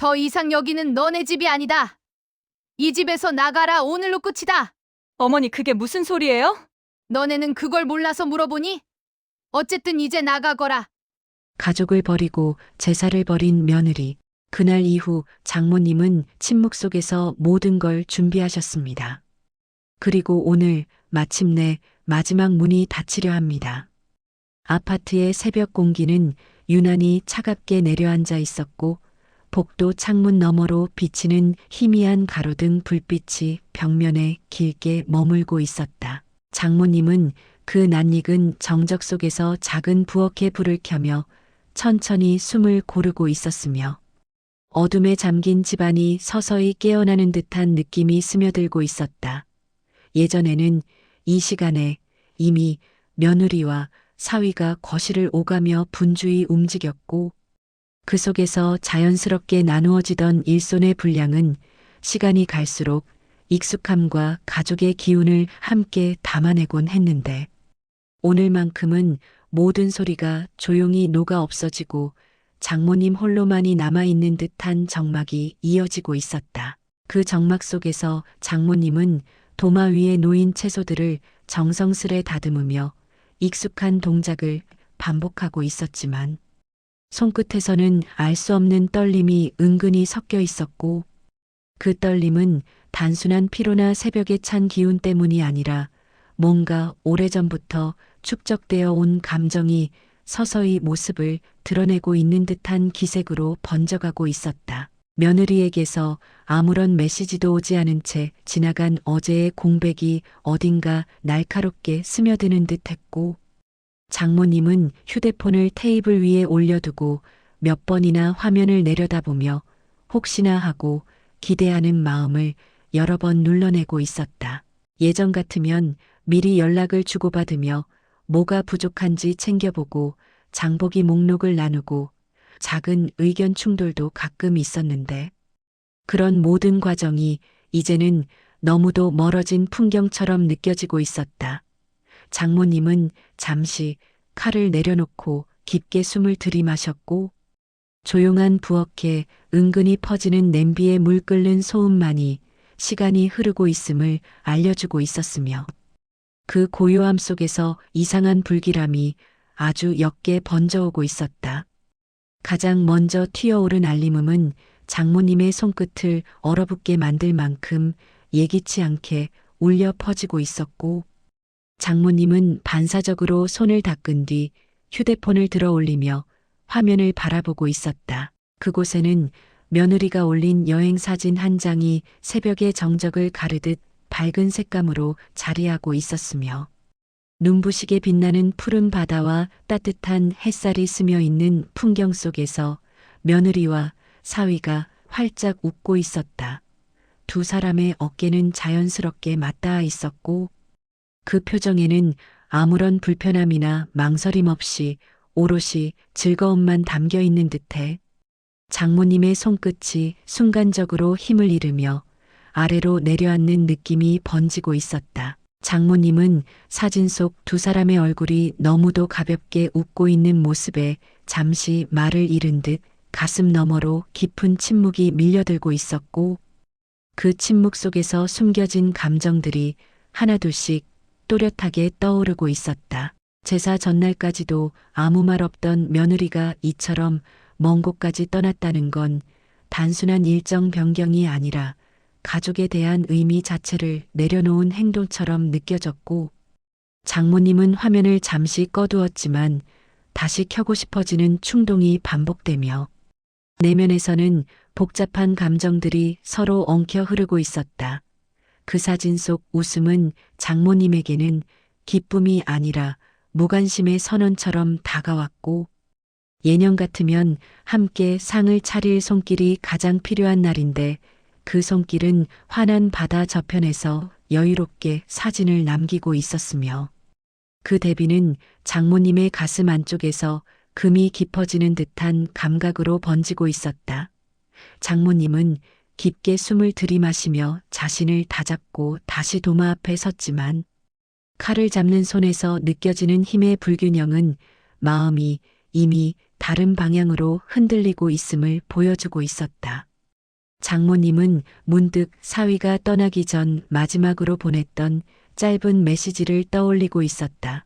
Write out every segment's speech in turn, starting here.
더 이상 여기는 너네 집이 아니다. 이 집에서 나가라. 오늘로 끝이다. 어머니, 그게 무슨 소리예요? 너네는 그걸 몰라서 물어보니? 어쨌든 이제 나가거라. 가족을 버리고 제사를 버린 며느리. 그날 이후 장모님은 침묵 속에서 모든 걸 준비하셨습니다. 그리고 오늘 마침내 마지막 문이 닫히려 합니다. 아파트의 새벽 공기는 유난히 차갑게 내려앉아 있었고 복도 창문 너머로 비치는 희미한 가로등 불빛이 벽면에 길게 머물고 있었다. 장모님은 그 낯익은 정적 속에서 작은 부엌에 불을 켜며 천천히 숨을 고르고 있었으며 어둠에 잠긴 집안이 서서히 깨어나는 듯한 느낌이 스며들고 있었다. 예전에는 이 시간에 이미 며느리와 사위가 거실을 오가며 분주히 움직였고 그 속에서 자연스럽게 나누어지던 일손의 분량은 시간이 갈수록 익숙함과 가족의 기운을 함께 담아내곤 했는데 오늘만큼은 모든 소리가 조용히 녹아 없어지고 장모님 홀로만이 남아있는 듯한 정막이 이어지고 있었다. 그 정막 속에서 장모님은 도마 위에 놓인 채소들을 정성스레 다듬으며 익숙한 동작을 반복하고 있었지만 손끝에서는 알 수 없는 떨림이 은근히 섞여 있었고 그 떨림은 단순한 피로나 새벽에 찬 기운 때문이 아니라 뭔가 오래전부터 축적되어 온 감정이 서서히 모습을 드러내고 있는 듯한 기색으로 번져가고 있었다. 며느리에게서 아무런 메시지도 오지 않은 채 지나간 어제의 공백이 어딘가 날카롭게 스며드는 듯했고 장모님은 휴대폰을 테이블 위에 올려두고 몇 번이나 화면을 내려다보며 혹시나 하고 기대하는 마음을 여러 번 눌러내고 있었다. 예전 같으면 미리 연락을 주고받으며 뭐가 부족한지 챙겨보고 장보기 목록을 나누고 작은 의견 충돌도 가끔 있었는데 그런 모든 과정이 이제는 너무도 멀어진 풍경처럼 느껴지고 있었다. 장모님은 잠시 칼을 내려놓고 깊게 숨을 들이마셨고 조용한 부엌에 은근히 퍼지는 냄비에 물 끓는 소음만이 시간이 흐르고 있음을 알려주고 있었으며 그 고요함 속에서 이상한 불길함이 아주 옅게 번져오고 있었다. 가장 먼저 튀어오른 알림음은 장모님의 손끝을 얼어붙게 만들 만큼 예기치 않게 울려 퍼지고 있었고 장모님은 반사적으로 손을 닦은 뒤 휴대폰을 들어 올리며 화면을 바라보고 있었다. 그곳에는 며느리가 올린 여행 사진 한 장이 새벽의 정적을 가르듯 밝은 색감으로 자리하고 있었으며 눈부시게 빛나는 푸른 바다와 따뜻한 햇살이 스며 있는 풍경 속에서 며느리와 사위가 활짝 웃고 있었다. 두 사람의 어깨는 자연스럽게 맞닿아 있었고 그 표정에는 아무런 불편함이나 망설임 없이 오롯이 즐거움만 담겨 있는 듯해 장모님의 손끝이 순간적으로 힘을 잃으며 아래로 내려앉는 느낌이 번지고 있었다. 장모님은 사진 속 두 사람의 얼굴이 너무도 가볍게 웃고 있는 모습에 잠시 말을 잃은 듯 가슴 너머로 깊은 침묵이 밀려들고 있었고 그 침묵 속에서 숨겨진 감정들이 하나둘씩 또렷하게 떠오르고 있었다. 제사 전날까지도 아무 말 없던 며느리가 이처럼 먼 곳까지 떠났다는 건 단순한 일정 변경이 아니라 가족에 대한 의미 자체를 내려놓은 행동처럼 느껴졌고 장모님은 화면을 잠시 꺼두었지만 다시 켜고 싶어지는 충동이 반복되며 내면에서는 복잡한 감정들이 서로 엉켜 흐르고 있었다. 그 사진 속 웃음은 장모님에게는 기쁨이 아니라 무관심의 선언처럼 다가왔고 예년 같으면 함께 상을 차릴 손길이 가장 필요한 날인데 그 손길은 환한 바다 저편에서 여유롭게 사진을 남기고 있었으며 그 대비는 장모님의 가슴 안쪽에서 금이 깊어지는 듯한 감각으로 번지고 있었다. 장모님은 깊게 숨을 들이마시며 자신을 다잡고 다시 도마 앞에 섰지만 칼을 잡는 손에서 느껴지는 힘의 불균형은 마음이 이미 다른 방향으로 흔들리고 있음을 보여주고 있었다. 장모님은 문득 사위가 떠나기 전 마지막으로 보냈던 짧은 메시지를 떠올리고 있었다.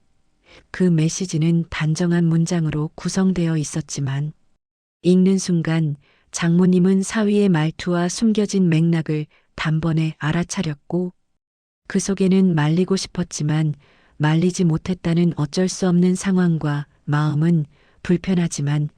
그 메시지는 단정한 문장으로 구성되어 있었지만 읽는 순간 장모님은 사위의 말투와 숨겨진 맥락을 단번에 알아차렸고 그 속에는 말리고 싶었지만 말리지 못했다는 어쩔 수 없는 상황과 마음은 불편하지만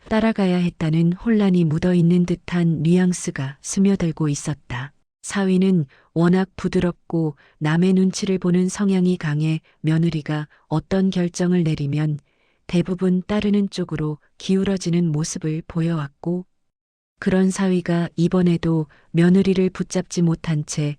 따라가야 했다는 혼란이 묻어있는 듯한 뉘앙스가 스며들고 있었다. 사위는 워낙 부드럽고 남의 눈치를 보는 성향이 강해 며느리가 어떤 결정을 내리면 대부분 따르는 쪽으로 기울어지는 모습을 보여왔고 그런 사위가 이번에도 며느리를 붙잡지 못한 채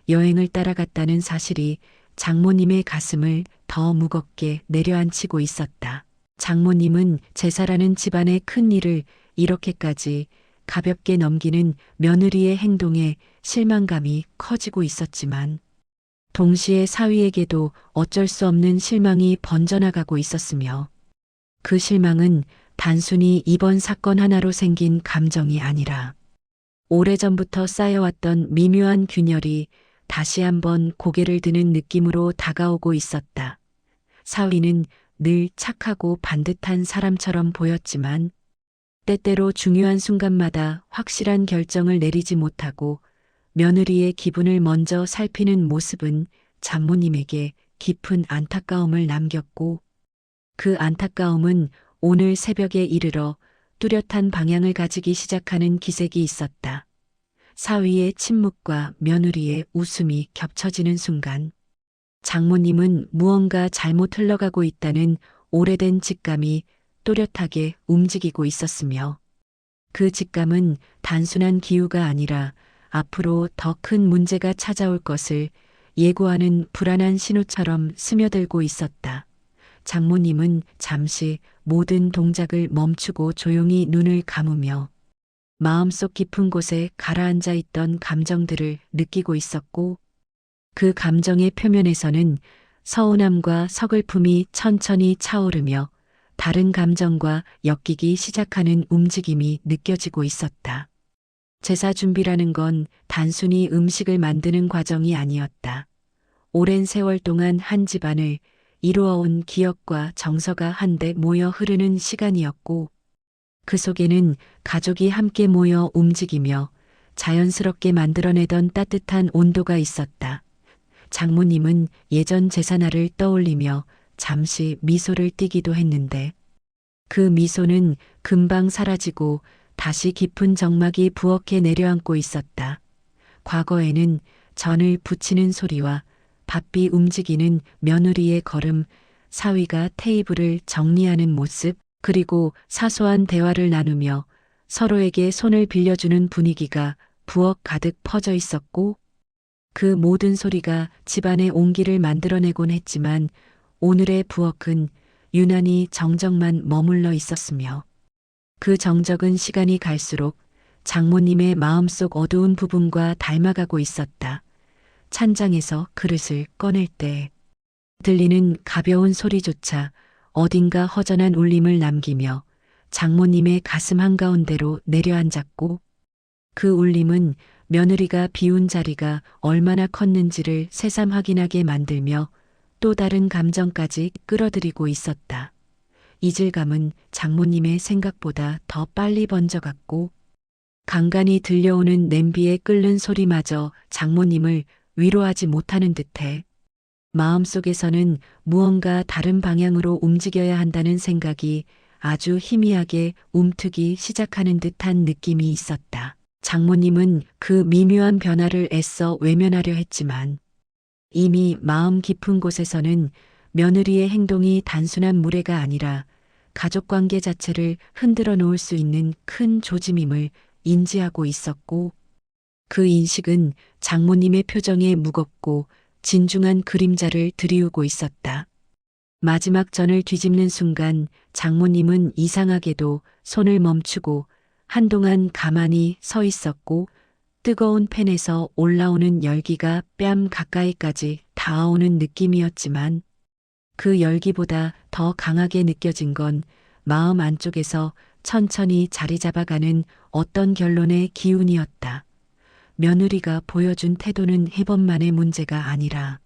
여행을 따라갔다는 사실이 장모님의 가슴을 더 무겁게 내려앉히고 있었다. 장모님은 제사라는 집안의 큰 일을 이렇게까지 가볍게 넘기는 며느리의 행동에 실망감이 커지고 있었지만 동시에 사위에게도 어쩔 수 없는 실망이 번져나가고 있었으며 그 실망은 단순히 이번 사건 하나로 생긴 감정이 아니라 오래전부터 쌓여왔던 미묘한 균열이 다시 한번 고개를 드는 느낌으로 다가오고 있었다. 사위는 늘 착하고 반듯한 사람처럼 보였지만 때때로 중요한 순간마다 확실한 결정을 내리지 못하고 며느리의 기분을 먼저 살피는 모습은 장모님에게 깊은 안타까움을 남겼고 그 안타까움은 오늘 새벽에 이르러 뚜렷한 방향을 가지기 시작하는 기색이 있었다. 사위의 침묵과 며느리의 웃음이 겹쳐지는 순간 장모님은 무언가 잘못 흘러가고 있다는 오래된 직감이 또렷하게 움직이고 있었으며 그 직감은 단순한 기우가 아니라 앞으로 더 큰 문제가 찾아올 것을 예고하는 불안한 신호처럼 스며들고 있었다. 장모님은 잠시 모든 동작을 멈추고 조용히 눈을 감으며 마음속 깊은 곳에 가라앉아 있던 감정들을 느끼고 있었고 그 감정의 표면에서는 서운함과 서글픔이 천천히 차오르며 다른 감정과 엮이기 시작하는 움직임이 느껴지고 있었다. 제사 준비라는 건 단순히 음식을 만드는 과정이 아니었다. 오랜 세월 동안 한 집안을 이루어온 기억과 정서가 한데 모여 흐르는 시간이었고 그 속에는 가족이 함께 모여 움직이며 자연스럽게 만들어내던 따뜻한 온도가 있었다. 장모님은 예전 제사날을 떠올리며 잠시 미소를 띠기도 했는데 그 미소는 금방 사라지고 다시 깊은 정막이 부엌에 내려앉고 있었다. 과거에는 전을 부치는 소리와 바삐 움직이는 며느리의 걸음, 사위가 테이블을 정리하는 모습, 그리고 사소한 대화를 나누며 서로에게 손을 빌려주는 분위기가 부엌 가득 퍼져 있었고 그 모든 소리가 집안의 온기를 만들어내곤 했지만 오늘의 부엌은 유난히 정적만 머물러 있었으며 그 정적은 시간이 갈수록 장모님의 마음속 어두운 부분과 닮아가고 있었다. 찬장에서 그릇을 꺼낼 때 들리는 가벼운 소리조차 어딘가 허전한 울림을 남기며 장모님의 가슴 한가운데로 내려앉았고 그 울림은 며느리가 비운 자리가 얼마나 컸는지를 새삼 확인하게 만들며 또 다른 감정까지 끌어들이고 있었다. 이질감은 장모님의 생각보다 더 빨리 번져갔고 간간히 들려오는 냄비에 끓는 소리마저 장모님을 위로하지 못하는 듯해 마음속에서는 무언가 다른 방향으로 움직여야 한다는 생각이 아주 희미하게 움트기 시작하는 듯한 느낌이 있었다. 장모님은 그 미묘한 변화를 애써 외면하려 했지만 이미 마음 깊은 곳에서는 며느리의 행동이 단순한 무례가 아니라 가족관계 자체를 흔들어 놓을 수 있는 큰 조짐임을 인지하고 있었고 그 인식은 장모님의 표정에 무겁고 진중한 그림자를 드리우고 있었다. 마지막 전을 뒤집는 순간 장모님은 이상하게도 손을 멈추고 한동안 가만히 서 있었고 뜨거운 팬에서 올라오는 열기가 뺨 가까이까지 닿아오는 느낌이었지만 그 열기보다 더 강하게 느껴진 건 마음 안쪽에서 천천히 자리 잡아가는 어떤 결론의 기운이었다. 며느리가 보여준 태도는 해번만의 문제가 아니라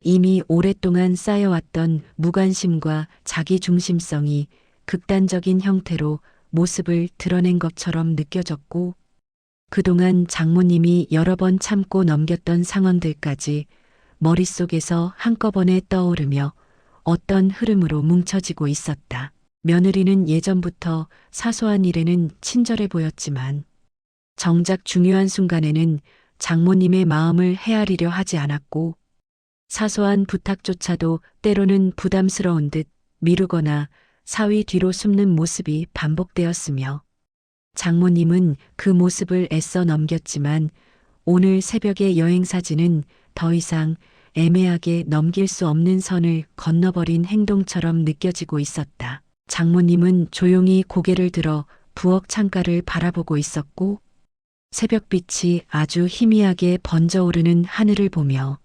이미 오랫동안 쌓여왔던 무관심과 자기중심성이 극단적인 형태로 모습을 드러낸 것처럼 느껴졌고, 그동안 장모님이 여러 번 참고 넘겼던 상황들까지 머릿속에서 한꺼번에 떠오르며 어떤 흐름으로 뭉쳐지고 있었다. 며느리는 예전부터 사소한 일에는 친절해 보였지만 정작 중요한 순간에는 장모님의 마음을 헤아리려 하지 않았고, 사소한 부탁조차도 때로는 부담스러운 듯 미루거나 사위 뒤로 숨는 모습이 반복되었으며, 장모님은 그 모습을 애써 넘겼지만 오늘 새벽의 여행사진은 더 이상 애매하게 넘길 수 없는 선을 건너버린 행동처럼 느껴지고 있었다. 장모님은 조용히 고개를 들어 부엌 창가를 바라보고 있었고, 새벽빛이 아주 희미하게 번져오르는 하늘을 보며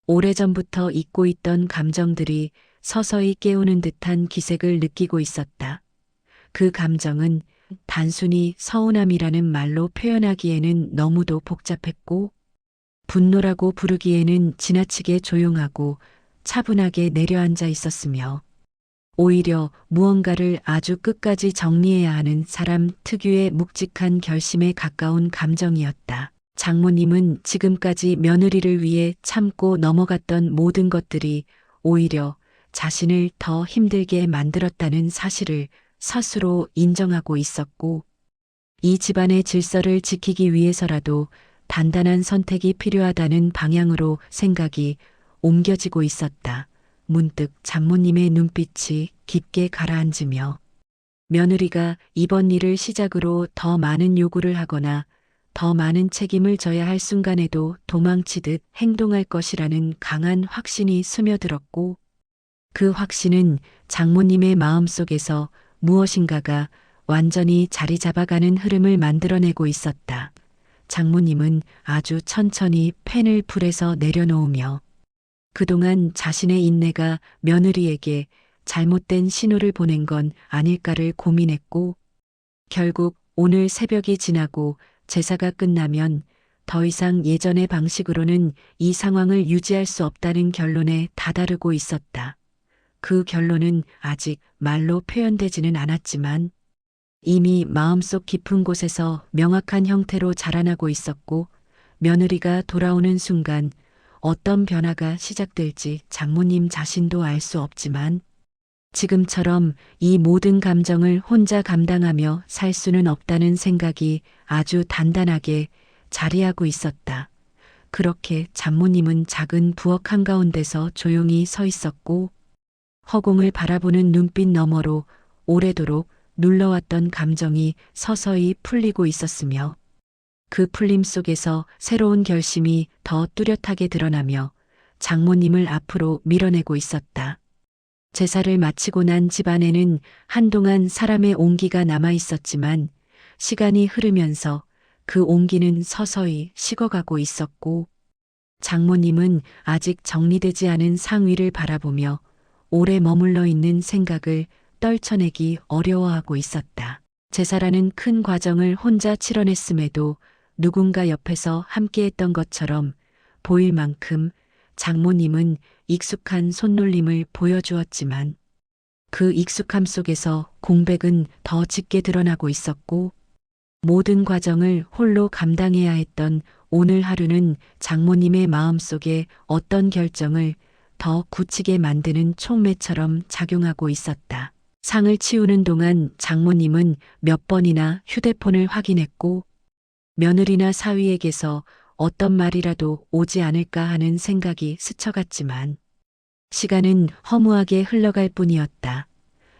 오래전부터 잊고 있던 감정들이 서서히 깨우는 듯한 기색을 느끼고 있었다. 그 감정은 단순히 서운함이라는 말로 표현하기에는 너무도 복잡했고, 분노라고 부르기에는 지나치게 조용하고 차분하게 내려앉아 있었으며, 오히려 무언가를 아주 끝까지 정리해야 하는 사람 특유의 묵직한 결심에 가까운 감정이었다. 장모님은 지금까지 며느리를 위해 참고 넘어갔던 모든 것들이 오히려 자신을 더 힘들게 만들었다는 사실을 스스로 인정하고 있었고, 이 집안의 질서를 지키기 위해서라도 단단한 선택이 필요하다는 방향으로 생각이 옮겨지고 있었다. 문득 장모님의 눈빛이 깊게 가라앉으며 며느리가 이번 일을 시작으로 더 많은 요구를 하거나 더 많은 책임을 져야 할 순간에도 도망치듯 행동할 것이라는 강한 확신이 스며들었고, 그 확신은 장모님의 마음속에서 무엇인가가 완전히 자리 잡아가는 흐름을 만들어내고 있었다. 장모님은 아주 천천히 펜을 불에서 내려놓으며 그동안 자신의 인내가 며느리에게 잘못된 신호를 보낸 건 아닐까를 고민했고, 결국 오늘 새벽이 지나고 제사가 끝나면 더 이상 예전의 방식으로는 이 상황을 유지할 수 없다는 결론에 다다르고 있었다. 그 결론은 아직 말로 표현되지는 않았지만 이미 마음속 깊은 곳에서 명확한 형태로 자라나고 있었고, 며느리가 돌아오는 순간 어떤 변화가 시작될지 장모님 자신도 알 수 없지만, 지금처럼 이 모든 감정을 혼자 감당하며 살 수는 없다는 생각이 아주 단단하게 자리하고 있었다. 그렇게 장모님은 작은 부엌 한가운데서 조용히 서 있었고, 허공을 바라보는 눈빛 너머로 오래도록 눌러왔던 감정이 서서히 풀리고 있었으며, 그 풀림 속에서 새로운 결심이 더 뚜렷하게 드러나며 장모님을 앞으로 밀어내고 있었다. 제사를 마치고 난 집안에는 한동안 사람의 온기가 남아 있었지만, 시간이 흐르면서 그 온기는 서서히 식어가고 있었고, 장모님은 아직 정리되지 않은 상위를 바라보며 오래 머물러 있는 생각을 떨쳐내기 어려워하고 있었다. 제사라는 큰 과정을 혼자 치러냈음에도 누군가 옆에서 함께했던 것처럼 보일 만큼 장모님은 익숙한 손놀림을 보여주었지만, 그 익숙함 속에서 공백은 더 짙게 드러나고 있었고, 모든 과정을 홀로 감당해야 했던 오늘 하루는 장모님의 마음속에 어떤 결정을 더 굳히게 만드는 촉매처럼 작용하고 있었다. 상을 치우는 동안 장모님은 몇 번이나 휴대폰을 확인했고, 며느리나 사위에게서 어떤 말이라도 오지 않을까 하는 생각이 스쳐갔지만 시간은 허무하게 흘러갈 뿐이었다.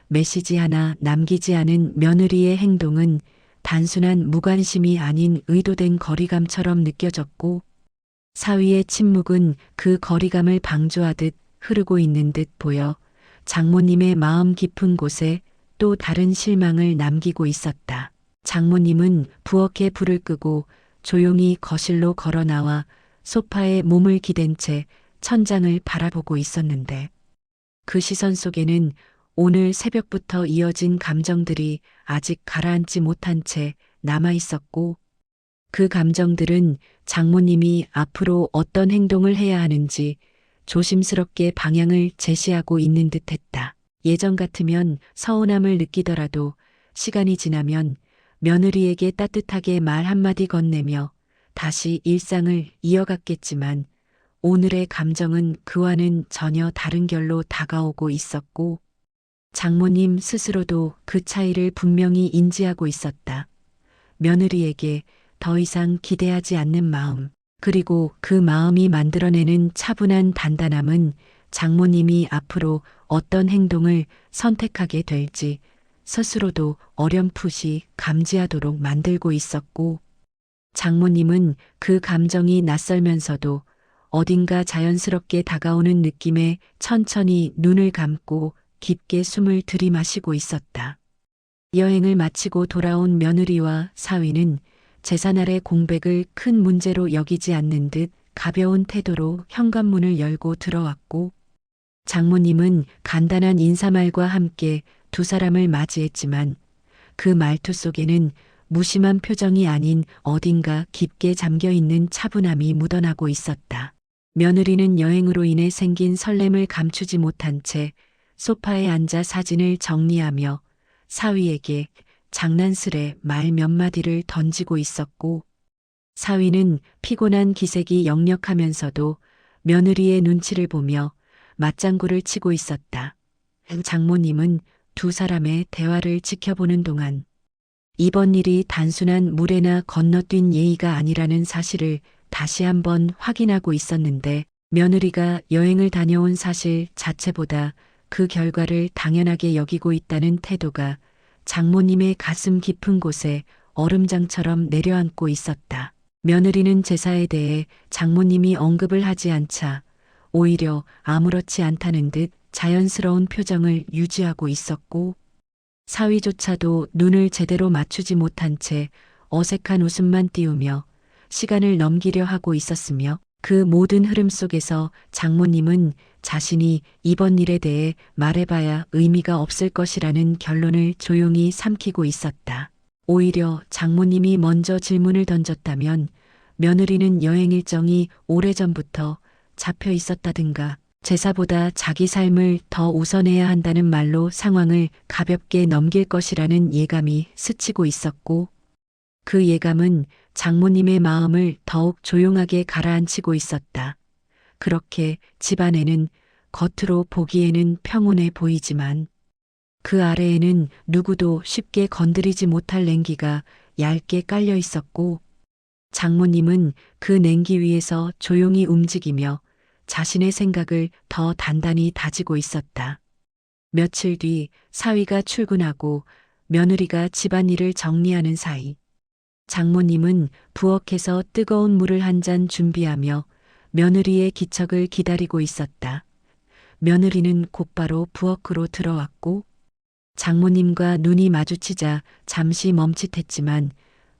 메시지 하나 남기지 않은 며느리의 행동은 단순한 무관심이 아닌 의도된 거리감처럼 느껴졌고, 사위의 침묵은 그 거리감을 방조하듯 흐르고 있는 듯 보여 장모님의 마음 깊은 곳에 또 다른 실망을 남기고 있었다. 장모님은 부엌에 불을 끄고 조용히 거실로 걸어 나와 소파에 몸을 기댄 채 천장을 바라보고 있었는데, 그 시선 속에는 오늘 새벽부터 이어진 감정들이 아직 가라앉지 못한 채 남아 있었고, 그 감정들은 장모님이 앞으로 어떤 행동을 해야 하는지 조심스럽게 방향을 제시하고 있는 듯 했다. 예전 같으면 서운함을 느끼더라도 시간이 지나면 며느리에게 따뜻하게 말 한마디 건네며 다시 일상을 이어갔겠지만 오늘의 감정은 그와는 전혀 다른 결로 다가오고 있었고 장모님 스스로도 그 차이를 분명히 인지하고 있었다. 며느리에게 더 이상 기대하지 않는 마음, 그리고 그 마음이 만들어내는 차분한 단단함은 장모님이 앞으로 어떤 행동을 선택하게 될지 스스로도 어렴풋이 감지하도록 만들고 있었고, 장모님은 그 감정이 낯설면서도 어딘가 자연스럽게 다가오는 느낌에 천천히 눈을 감고 깊게 숨을 들이마시고 있었다. 여행을 마치고 돌아온 며느리와 사위는 제삿날의 공백을 큰 문제로 여기지 않는 듯 가벼운 태도로 현관문을 열고 들어왔고, 장모님은 간단한 인사말과 함께 두 사람을 맞이했지만 그 말투 속에는 무심한 표정이 아닌 어딘가 깊게 잠겨있는 차분함이 묻어나고 있었다. 며느리는 여행으로 인해 생긴 설렘을 감추지 못한 채 소파에 앉아 사진을 정리하며 사위에게 장난스레 말 몇 마디를 던지고 있었고, 사위는 피곤한 기색이 역력하면서도 며느리의 눈치를 보며 맞장구를 치고 있었다. 장모님은 두 사람의 대화를 지켜보는 동안 이번 일이 단순한 무례나 건너뛴 예의가 아니라는 사실을 다시 한번 확인하고 있었는데, 며느리가 여행을 다녀온 사실 자체보다 그 결과를 당연하게 여기고 있다는 태도가 장모님의 가슴 깊은 곳에 얼음장처럼 내려앉고 있었다. 며느리는 제사에 대해 장모님이 언급을 하지 않자 오히려 아무렇지 않다는 듯 자연스러운 표정을 유지하고 있었고, 사위조차도 눈을 제대로 맞추지 못한 채 어색한 웃음만 띄우며 시간을 넘기려 하고 있었으며, 그 모든 흐름 속에서 장모님은 자신이 이번 일에 대해 말해봐야 의미가 없을 것이라는 결론을 조용히 삼키고 있었다. 오히려 장모님이 먼저 질문을 던졌다면 며느리는 여행 일정이 오래전부터 잡혀 있었다든가 제사보다 자기 삶을 더 우선해야 한다는 말로 상황을 가볍게 넘길 것이라는 예감이 스치고 있었고, 그 예감은 장모님의 마음을 더욱 조용하게 가라앉히고 있었다. 그렇게 집안에는 겉으로 보기에는 평온해 보이지만 그 아래에는 누구도 쉽게 건드리지 못할 냉기가 얇게 깔려 있었고, 장모님은 그 냉기 위에서 조용히 움직이며 자신의 생각을 더 단단히 다지고 있었다. 며칠 뒤 사위가 출근하고 며느리가 집안일을 정리하는 사이, 장모님은 부엌에서 뜨거운 물을 한 잔 준비하며 며느리의 기척을 기다리고 있었다. 며느리는 곧바로 부엌으로 들어왔고, 장모님과 눈이 마주치자 잠시 멈칫했지만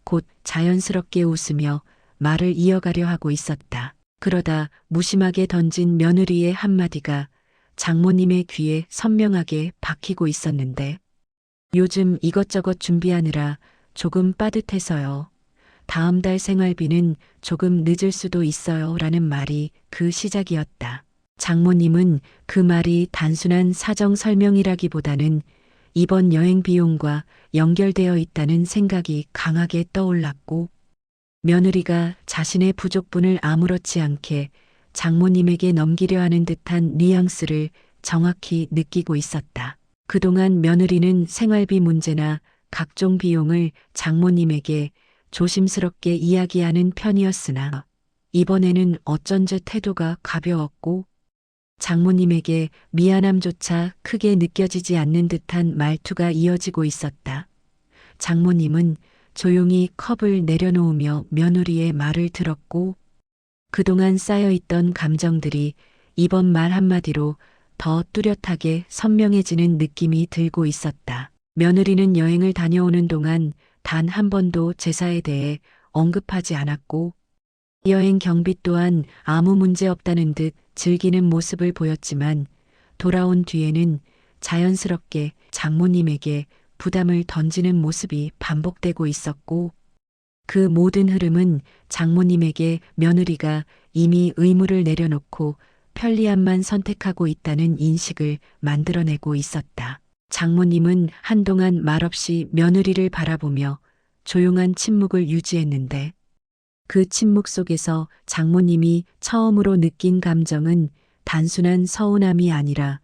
곧 자연스럽게 웃으며 말을 이어가려 하고 있었다. 그러다 무심하게 던진 며느리의 한마디가 장모님의 귀에 선명하게 박히고 있었는데, 요즘 이것저것 준비하느라 조금 빠듯해서요. 다음 달 생활비는 조금 늦을 수도 있어요. 라는 말이 그 시작이었다. 장모님은 그 말이 단순한 사정 설명이라기보다는 이번 여행 비용과 연결되어 있다는 생각이 강하게 떠올랐고, 며느리가 자신의 부족분을 아무렇지 않게 장모님에게 넘기려 하는 듯한 뉘앙스를 정확히 느끼고 있었다. 그동안 며느리는 생활비 문제나 각종 비용을 장모님에게 조심스럽게 이야기하는 편이었으나 이번에는 어쩐지 태도가 가벼웠고 장모님에게 미안함조차 크게 느껴지지 않는 듯한 말투가 이어지고 있었다. 장모님은 조용히 컵을 내려놓으며 며느리의 말을 들었고, 그동안 쌓여있던 감정들이 이번 말 한마디로 더 뚜렷하게 선명해지는 느낌이 들고 있었다. 며느리는 여행을 다녀오는 동안 단 한 번도 제사에 대해 언급하지 않았고, 여행 경비 또한 아무 문제 없다는 듯 즐기는 모습을 보였지만, 돌아온 뒤에는 자연스럽게 장모님에게 부담을 던지는 모습이 반복되고 있었고, 그 모든 흐름은 장모님에게 며느리가 이미 의무를 내려놓고 편리함만 선택하고 있다는 인식을 만들어내고 있었다. 장모님은 한동안 말없이 며느리를 바라보며 조용한 침묵을 유지했는데 그 침묵 속에서 장모님이 처음으로 느낀 감정은 단순한 서운함이 아니라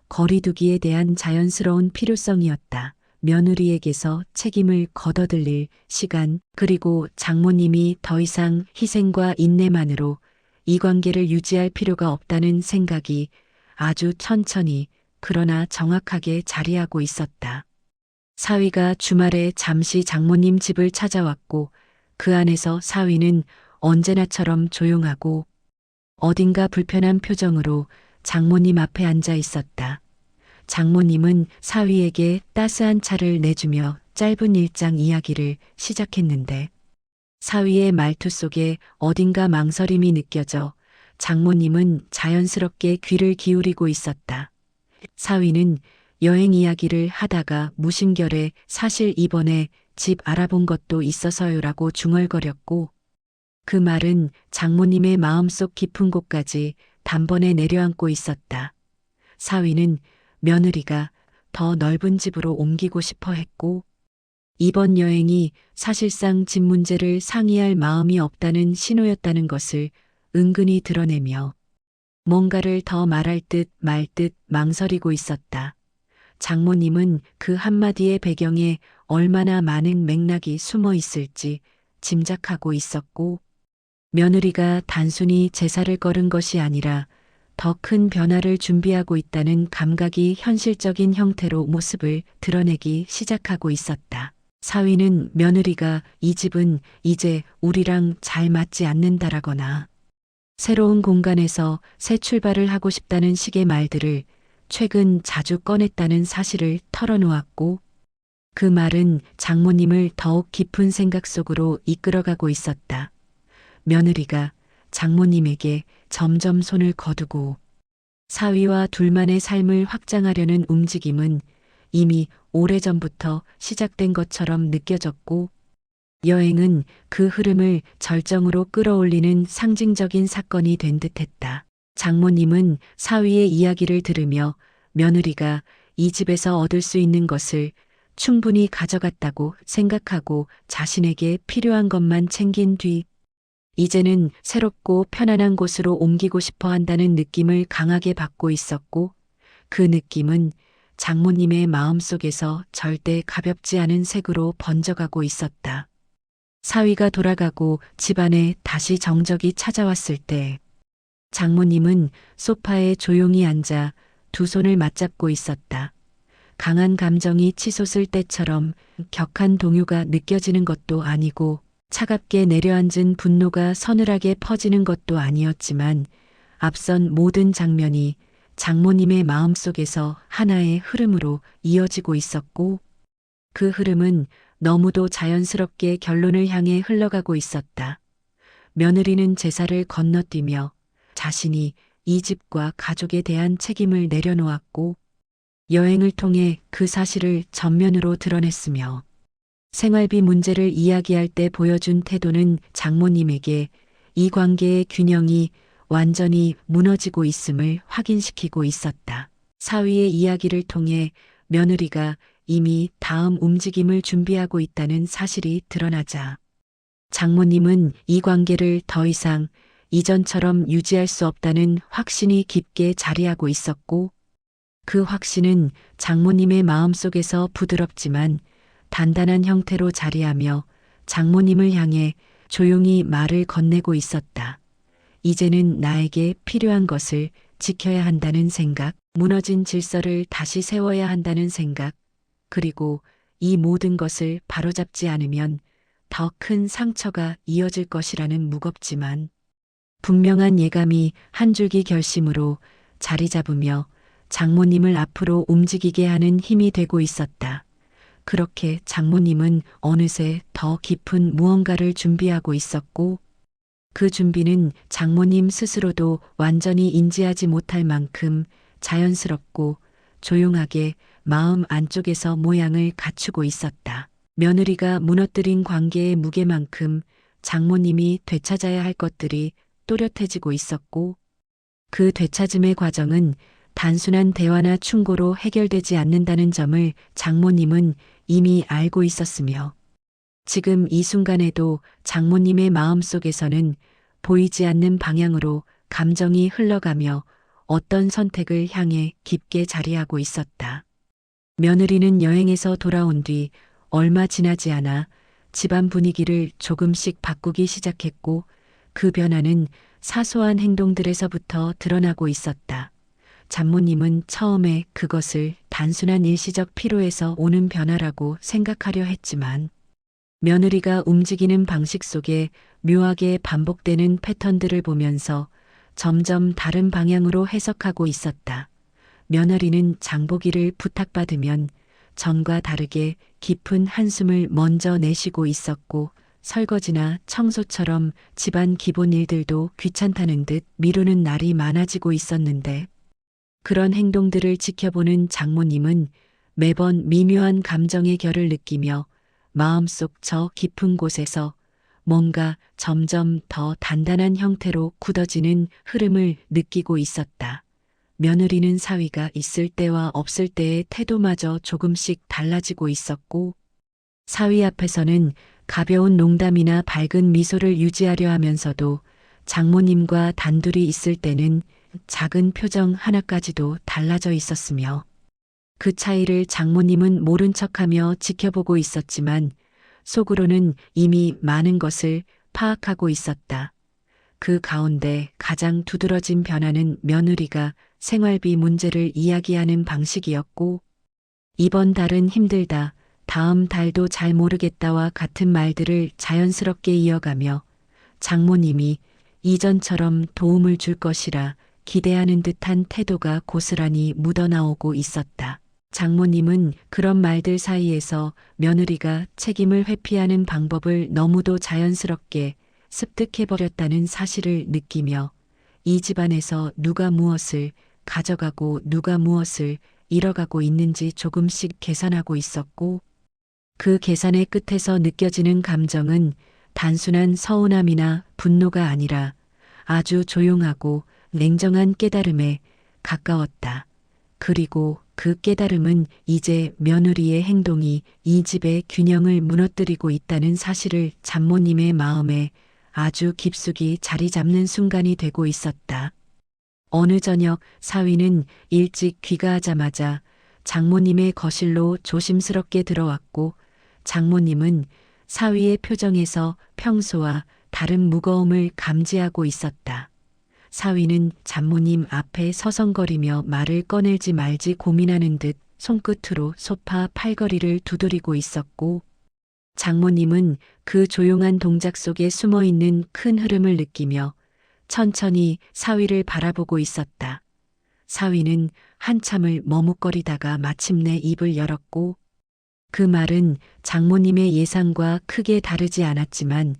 거리두기에 대한 자연스러운 필요성이었다. 며느리에게서 책임을 걷어들일 시간, 그리고 장모님이 더 이상 희생과 인내만으로 이 관계를 유지할 필요가 없다는 생각이 아주 천천히 그러나 정확하게 자리하고 있었다. 사위가 주말에 잠시 장모님 집을 찾아왔고 그 안에서 사위는 언제나처럼 조용하고 어딘가 불편한 표정으로 장모님 앞에 앉아 있었다. 장모님은 사위에게 따스한 차를 내주며 짧은 일장 이야기를 시작했는데 사위의 말투 속에 어딘가 망설임이 느껴져 장모님은 자연스럽게 귀를 기울이고 있었다. 사위는 여행 이야기를 하다가 무심결에 사실 이번에 집 알아본 것도 있어서요라고 중얼거렸고 그 말은 장모님의 마음속 깊은 곳까지 단번에 내려앉고 있었다. 사위는 며느리가 더 넓은 집으로 옮기고 싶어 했고 이번 여행이 사실상 집 문제를 상의할 마음이 없다는 신호였다는 것을 은근히 드러내며 뭔가를 더 말할 듯 말 듯 망설이고 있었다. 장모님은 그 한마디의 배경에 얼마나 많은 맥락이 숨어 있을지 짐작하고 있었고 며느리가 단순히 제사를 걸은 것이 아니라 더 큰 변화를 준비하고 있다는 감각이 현실적인 형태로 모습을 드러내기 시작하고 있었다. 사위는 며느리가 이 집은 이제 우리랑 잘 맞지 않는다라거나 새로운 공간에서 새 출발을 하고 싶다는 식의 말들을 최근 자주 꺼냈다는 사실을 털어놓았고 그 말은 장모님을 더욱 깊은 생각 속으로 이끌어가고 있었다. 며느리가 장모님에게 점점 손을 거두고 사위와 둘만의 삶을 확장하려는 움직임은 이미 오래전부터 시작된 것처럼 느껴졌고 여행은 그 흐름을 절정으로 끌어올리는 상징적인 사건이 된 듯했다. 장모님은 사위의 이야기를 들으며 며느리가 이 집에서 얻을 수 있는 것을 충분히 가져갔다고 생각하고 자신에게 필요한 것만 챙긴 뒤 이제는 새롭고 편안한 곳으로 옮기고 싶어 한다는 느낌을 강하게 받고 있었고 그 느낌은 장모님의 마음속에서 절대 가볍지 않은 색으로 번져가고 있었다. 사위가 돌아가고 집안에 다시 정적이 찾아왔을 때 장모님은 소파에 조용히 앉아 두 손을 맞잡고 있었다. 강한 감정이 치솟을 때처럼 격한 동요가 느껴지는 것도 아니고 차갑게 내려앉은 분노가 서늘하게 퍼지는 것도 아니었지만 앞선 모든 장면이 장모님의 마음속에서 하나의 흐름으로 이어지고 있었고 그 흐름은 너무도 자연스럽게 결론을 향해 흘러가고 있었다. 며느리는 제사를 건너뛰며 자신이 이 집과 가족에 대한 책임을 내려놓았고 여행을 통해 그 사실을 전면으로 드러냈으며 생활비 문제를 이야기할 때 보여준 태도는 장모님에게 이 관계의 균형이 완전히 무너지고 있음을 확인시키고 있었다. 사위의 이야기를 통해 며느리가 이미 다음 움직임을 준비하고 있다는 사실이 드러나자 장모님은 이 관계를 더 이상 이전처럼 유지할 수 없다는 확신이 깊게 자리하고 있었고 그 확신은 장모님의 마음속에서 부드럽지만 단단한 형태로 자리하며 장모님을 향해 조용히 말을 건네고 있었다. 이제는 나에게 필요한 것을 지켜야 한다는 생각, 무너진 질서를 다시 세워야 한다는 생각, 그리고 이 모든 것을 바로잡지 않으면 더 큰 상처가 이어질 것이라는 무겁지만 분명한 예감이 한 줄기 결심으로 자리 잡으며 장모님을 앞으로 움직이게 하는 힘이 되고 있었다. 그렇게 장모님은 어느새 더 깊은 무언가를 준비하고 있었고 그 준비는 장모님 스스로도 완전히 인지하지 못할 만큼 자연스럽고 조용하게 마음 안쪽에서 모양을 갖추고 있었다. 며느리가 무너뜨린 관계의 무게만큼 장모님이 되찾아야 할 것들이 또렷해지고 있었고, 그 되찾음의 과정은 단순한 대화나 충고로 해결되지 않는다는 점을 장모님은 이미 알고 있었으며, 지금 이 순간에도 장모님의 마음속에서는 보이지 않는 방향으로 감정이 흘러가며 어떤 선택을 향해 깊게 자리하고 있었다. 며느리는 여행에서 돌아온 뒤 얼마 지나지 않아 집안 분위기를 조금씩 바꾸기 시작했고, 그 변화는 사소한 행동들에서부터 드러나고 있었다. 장모님은 처음에 그것을 단순한 일시적 피로에서 오는 변화라고 생각하려 했지만, 며느리가 움직이는 방식 속에 묘하게 반복되는 패턴들을 보면서 점점 다른 방향으로 해석하고 있었다. 며느리는 장보기를 부탁받으면 전과 다르게 깊은 한숨을 먼저 내쉬고 있었고, 설거지나 청소처럼 집안 기본 일들도 귀찮다는 듯 미루는 날이 많아지고 있었는데, 그런 행동들을 지켜보는 장모님은 매번 미묘한 감정의 결을 느끼며 마음속 저 깊은 곳에서 뭔가 점점 더 단단한 형태로 굳어지는 흐름을 느끼고 있었다. 며느리는 사위가 있을 때와 없을 때의 태도마저 조금씩 달라지고 있었고, 사위 앞에서는 가벼운 농담이나 밝은 미소를 유지하려 하면서도 장모님과 단둘이 있을 때는 작은 표정 하나까지도 달라져 있었으며, 그 차이를 장모님은 모른 척하며 지켜보고 있었지만 속으로는 이미 많은 것을 파악하고 있었다. 그 가운데 가장 두드러진 변화는 며느리가 생활비 문제를 이야기하는 방식이었고, 이번 달은 힘들다, 다음 달도 잘 모르겠다와 같은 말들을 자연스럽게 이어가며 장모님이 이전처럼 도움을 줄 것이라 기대하는 듯한 태도가 고스란히 묻어나오고 있었다. 장모님은 그런 말들 사이에서 며느리가 책임을 회피하는 방법을 너무도 자연스럽게 습득해버렸다는 사실을 느끼며, 이 집안에서 누가 무엇을 가져가고 누가 무엇을 잃어가고 있는지 조금씩 계산하고 있었고, 그 계산의 끝에서 느껴지는 감정은 단순한 서운함이나 분노가 아니라 아주 조용하고 냉정한 깨달음에 가까웠다. 그리고 그 깨달음은 이제 며느리의 행동이 이 집의 균형을 무너뜨리고 있다는 사실을 장모님의 마음에 아주 깊숙이 자리 잡는 순간이 되고 있었다. 어느 저녁 사위는 일찍 귀가하자마자 장모님의 거실로 조심스럽게 들어왔고, 장모님은 사위의 표정에서 평소와 다른 무거움을 감지하고 있었다. 사위는 장모님 앞에 서성거리며 말을 꺼낼지 말지 고민하는 듯 손끝으로 소파 팔걸이를 두드리고 있었고, 장모님은 그 조용한 동작 속에 숨어 있는 큰 흐름을 느끼며 천천히 사위를 바라보고 있었다. 사위는 한참을 머뭇거리다가 마침내 입을 열었고, 그 말은 장모님의 예상과 크게 다르지 않았지만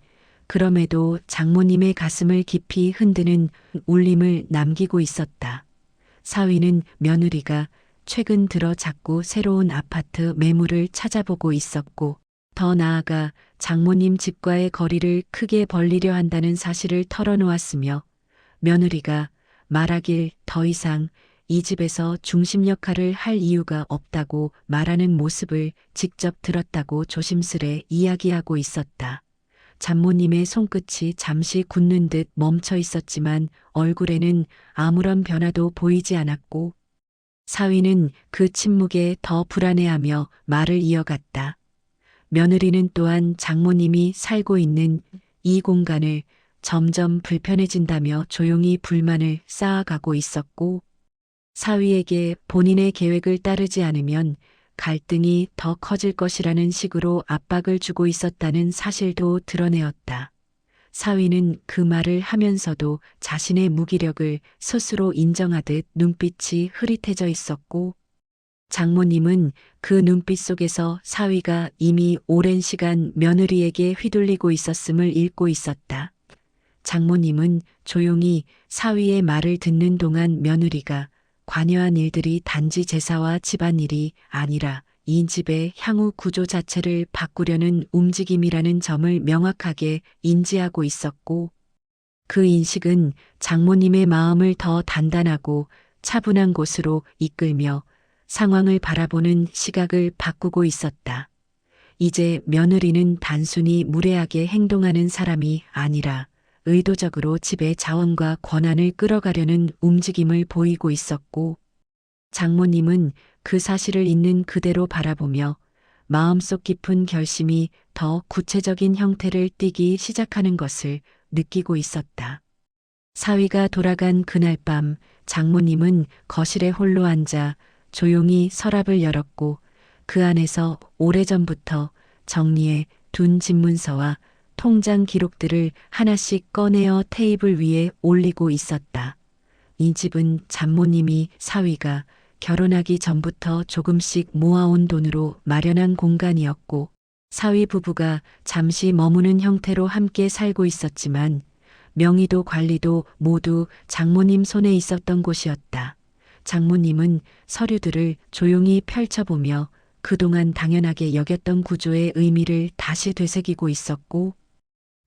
그럼에도 장모님의 가슴을 깊이 흔드는 울림을 남기고 있었다. 사위는 며느리가 최근 들어 자꾸 새로운 아파트 매물을 찾아보고 있었고, 더 나아가 장모님 집과의 거리를 크게 벌리려 한다는 사실을 털어놓았으며, 며느리가 말하길 더 이상 이 집에서 중심 역할을 할 이유가 없다고 말하는 모습을 직접 들었다고 조심스레 이야기하고 있었다. 장모님의 손끝이 잠시 굳는 듯 멈춰 있었지만 얼굴에는 아무런 변화도 보이지 않았고, 사위는 그 침묵에 더 불안해하며 말을 이어갔다. 며느리는 또한 장모님이 살고 있는 이 공간을 점점 불편해진다며 조용히 불만을 쌓아가고 있었고, 사위에게 본인의 계획을 따르지 않으면 갈등이 더 커질 것이라는 식으로 압박을 주고 있었다는 사실도 드러내었다. 사위는 그 말을 하면서도 자신의 무기력을 스스로 인정하듯 눈빛이 흐릿해져 있었고, 장모님은 그 눈빛 속에서 사위가 이미 오랜 시간 며느리에게 휘둘리고 있었음을 읽고 있었다. 장모님은 조용히 사위의 말을 듣는 동안 며느리가 관여한 일들이 단지 제사와 집안일이 아니라 이 집의 향후 구조 자체를 바꾸려는 움직임이라는 점을 명확하게 인지하고 있었고, 그 인식은 장모님의 마음을 더 단단하고 차분한 곳으로 이끌며 상황을 바라보는 시각을 바꾸고 있었다. 이제 며느리는 단순히 무례하게 행동하는 사람이 아니라 의도적으로 집의 자원과 권한을 끌어가려는 움직임을 보이고 있었고, 장모님은 그 사실을 있는 그대로 바라보며 마음속 깊은 결심이 더 구체적인 형태를 띠기 시작하는 것을 느끼고 있었다. 사위가 돌아간 그날 밤 장모님은 거실에 홀로 앉아 조용히 서랍을 열었고 그 안에서 오래전부터 정리해 둔 집문서와 통장 기록들을 하나씩 꺼내어 테이블 위에 올리고 있었다. 이 집은 장모님이 사위가 결혼하기 전부터 조금씩 모아온 돈으로 마련한 공간이었고 사위 부부가 잠시 머무는 형태로 함께 살고 있었지만 명의도 관리도 모두 장모님 손에 있었던 곳이었다. 장모님은 서류들을 조용히 펼쳐보며 그동안 당연하게 여겼던 구조의 의미를 다시 되새기고 있었고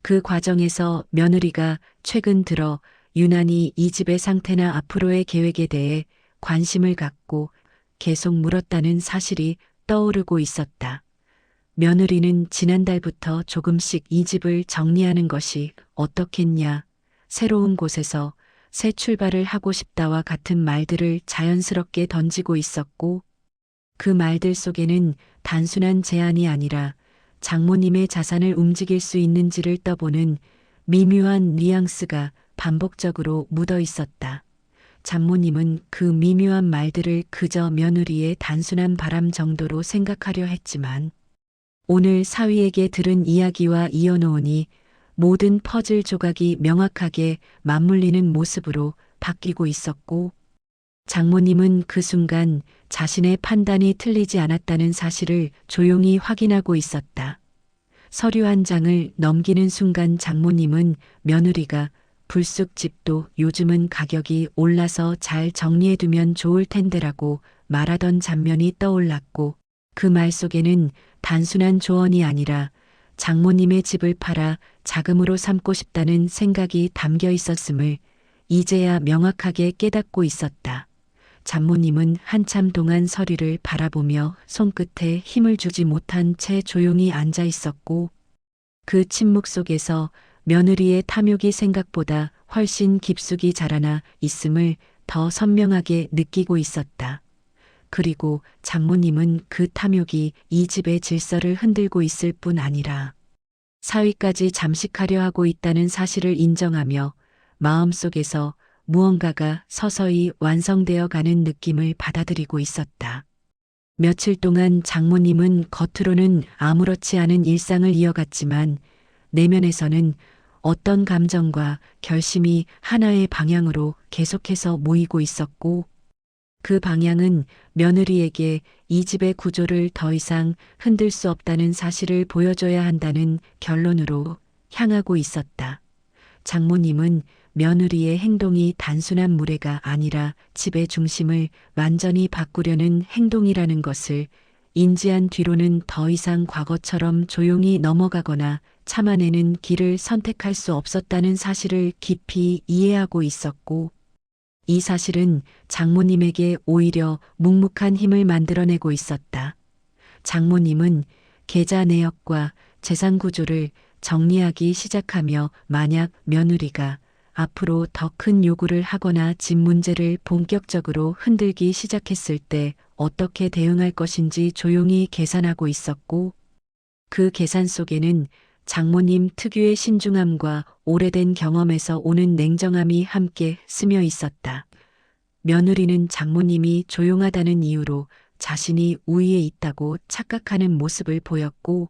그 과정에서 며느리가 최근 들어 유난히 이 집의 상태나 앞으로의 계획에 대해 관심을 갖고 계속 물었다는 사실이 떠오르고 있었다. 며느리는 지난달부터 조금씩 이 집을 정리하는 것이 어떻겠냐, 새로운 곳에서 새 출발을 하고 싶다와 같은 말들을 자연스럽게 던지고 있었고, 그 말들 속에는 단순한 제안이 아니라 장모님의 자산을 움직일 수 있는지를 떠보는 미묘한 뉘앙스가 반복적으로 묻어 있었다. 장모님은 그 미묘한 말들을 그저 며느리의 단순한 바람 정도로 생각하려 했지만 오늘 사위에게 들은 이야기와 이어놓으니 모든 퍼즐 조각이 명확하게 맞물리는 모습으로 바뀌고 있었고 장모님은 그 순간 자신의 판단이 틀리지 않았다는 사실을 조용히 확인하고 있었다. 서류 한 장을 넘기는 순간 장모님은 며느리가 불쑥 집도 요즘은 가격이 올라서 잘 정리해두면 좋을 텐데라고 말하던 장면이 떠올랐고 그 말 속에는 단순한 조언이 아니라 장모님의 집을 팔아 자금으로 삼고 싶다는 생각이 담겨 있었음을 이제야 명확하게 깨닫고 있었다. 장모님은 한참 동안 서류를 바라보며 손끝에 힘을 주지 못한 채 조용히 앉아 있었고 그 침묵 속에서 며느리의 탐욕이 생각보다 훨씬 깊숙이 자라나 있음을 더 선명하게 느끼고 있었다. 그리고 장모님은 그 탐욕이 이 집의 질서를 흔들고 있을 뿐 아니라 사위까지 잠식하려 하고 있다는 사실을 인정하며 마음속에서 무언가가 서서히 완성되어 가는 느낌을 받아들이고 있었다. 며칠 동안 장모님은 겉으로는 아무렇지 않은 일상을 이어갔지만 내면에서는 어떤 감정과 결심이 하나의 방향으로 계속해서 모이고 있었고 그 방향은 며느리에게 이 집의 구조를 더 이상 흔들 수 없다는 사실을 보여줘야 한다는 결론으로 향하고 있었다. 장모님은 며느리의 행동이 단순한 무례가 아니라 집의 중심을 완전히 바꾸려는 행동이라는 것을 인지한 뒤로는 더 이상 과거처럼 조용히 넘어가거나 참아내는 길을 선택할 수 없었다는 사실을 깊이 이해하고 있었고 이 사실은 장모님에게 오히려 묵묵한 힘을 만들어내고 있었다. 장모님은 계좌 내역과 재산 구조를 정리하기 시작하며 만약 며느리가 앞으로 더 큰 요구를 하거나 집 문제를 본격적으로 흔들기 시작했을 때 어떻게 대응할 것인지 조용히 계산하고 있었고 그 계산 속에는 장모님 특유의 신중함과 오래된 경험에서 오는 냉정함이 함께 스며 있었다. 며느리는 장모님이 조용하다는 이유로 자신이 우위에 있다고 착각하는 모습을 보였고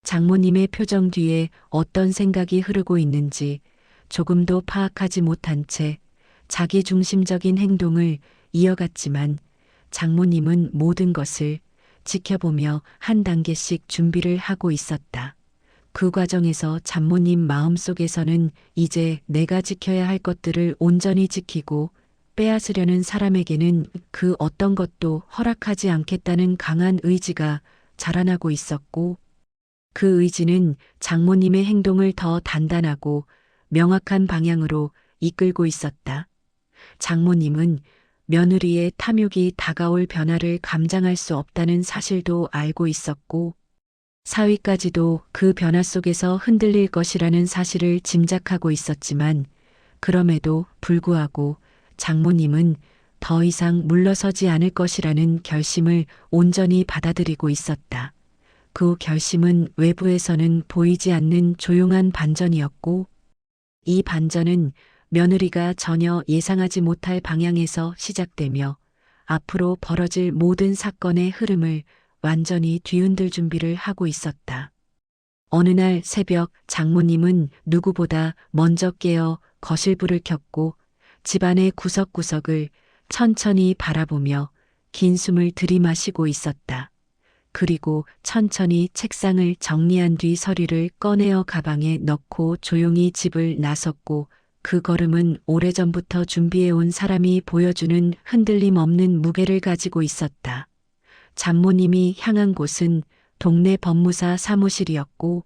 장모님의 표정 뒤에 어떤 생각이 흐르고 있는지 조금도 파악하지 못한 채 자기 중심적인 행동을 이어갔지만 장모님은 모든 것을 지켜보며 한 단계씩 준비를 하고 있었다. 그 과정에서 장모님 마음속에서는 이제 내가 지켜야 할 것들을 온전히 지키고 빼앗으려는 사람에게는 그 어떤 것도 허락하지 않겠다는 강한 의지가 자라나고 있었고, 그 의지는 장모님의 행동을 더 단단하고 명확한 방향으로 이끌고 있었다. 장모님은 며느리의 탐욕이 다가올 변화를 감당할 수 없다는 사실도 알고 있었고, 사위까지도 그 변화 속에서 흔들릴 것이라는 사실을 짐작하고 있었지만, 그럼에도 불구하고 장모님은 더 이상 물러서지 않을 것이라는 결심을 온전히 받아들이고 있었다. 그 결심은 외부에서는 보이지 않는 조용한 반전이었고, 이 반전은 며느리가 전혀 예상하지 못할 방향에서 시작되며 앞으로 벌어질 모든 사건의 흐름을 완전히 뒤흔들 준비를 하고 있었다. 어느 날 새벽 장모님은 누구보다 먼저 깨어 거실불을 켰고 집안의 구석구석을 천천히 바라보며 긴 숨을 들이마시고 있었다. 그리고 천천히 책상을 정리한 뒤 서류를 꺼내어 가방에 넣고 조용히 집을 나섰고, 그 걸음은 오래전부터 준비해온 사람이 보여주는 흔들림 없는 무게를 가지고 있었다. 장모님이 향한 곳은 동네 법무사 사무실이었고,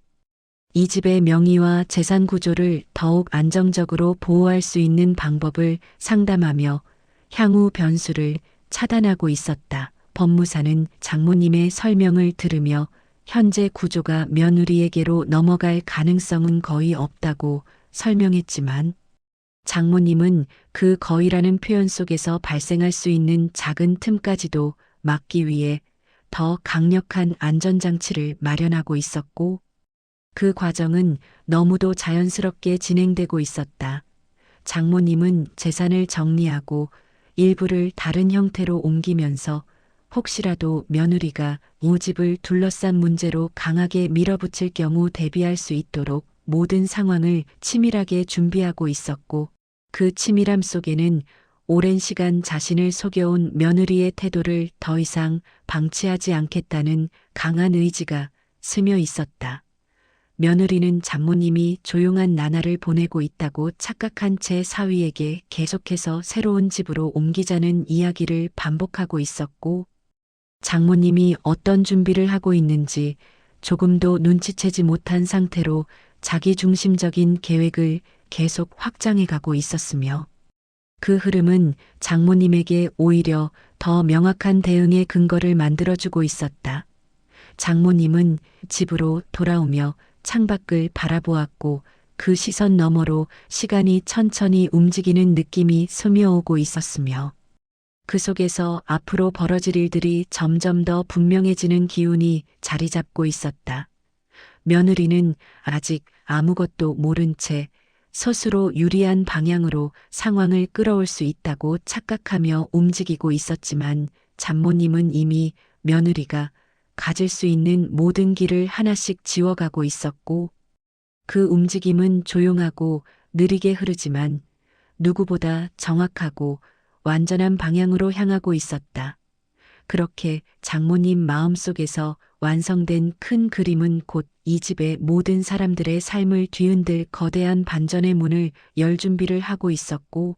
이 집의 명의와 재산 구조를 더욱 안정적으로 보호할 수 있는 방법을 상담하며 향후 변수를 차단하고 있었다. 법무사는 장모님의 설명을 들으며 현재 구조가 며느리에게로 넘어갈 가능성은 거의 없다고 설명했지만, 장모님은 그 거의라는 표현 속에서 발생할 수 있는 작은 틈까지도 막기 위해 더 강력한 안전장치를 마련하고 있었고, 그 과정은 너무도 자연스럽게 진행되고 있었다. 장모님은 재산을 정리하고 일부를 다른 형태로 옮기면서 혹시라도 며느리가 이 집을 둘러싼 문제로 강하게 밀어붙일 경우 대비할 수 있도록 모든 상황을 치밀하게 준비하고 있었고, 그 치밀함 속에는 오랜 시간 자신을 속여온 며느리의 태도를 더 이상 방치하지 않겠다는 강한 의지가 스며 있었다. 며느리는 장모님이 조용한 나날을 보내고 있다고 착각한 채 사위에게 계속해서 새로운 집으로 옮기자는 이야기를 반복하고 있었고, 장모님이 어떤 준비를 하고 있는지 조금도 눈치채지 못한 상태로 자기중심적인 계획을 계속 확장해 가고 있었으며, 그 흐름은 장모님에게 오히려 더 명확한 대응의 근거를 만들어주고 있었다. 장모님은 집으로 돌아오며 창밖을 바라보았고, 그 시선 너머로 시간이 천천히 움직이는 느낌이 스며오고 있었으며, 그 속에서 앞으로 벌어질 일들이 점점 더 분명해지는 기운이 자리 잡고 있었다. 며느리는 아직 아무것도 모른 채 스스로 유리한 방향으로 상황을 끌어올 수 있다고 착각하며 움직이고 있었지만, 장모님은 이미 며느리가 가질 수 있는 모든 길을 하나씩 지워가고 있었고, 그 움직임은 조용하고 느리게 흐르지만 누구보다 정확하고 완전한 방향으로 향하고 있었다. 그렇게 장모님 마음속에서 완성된 큰 그림은 곧 이 집의 모든 사람들의 삶을 뒤흔들 거대한 반전의 문을 열 준비를 하고 있었고,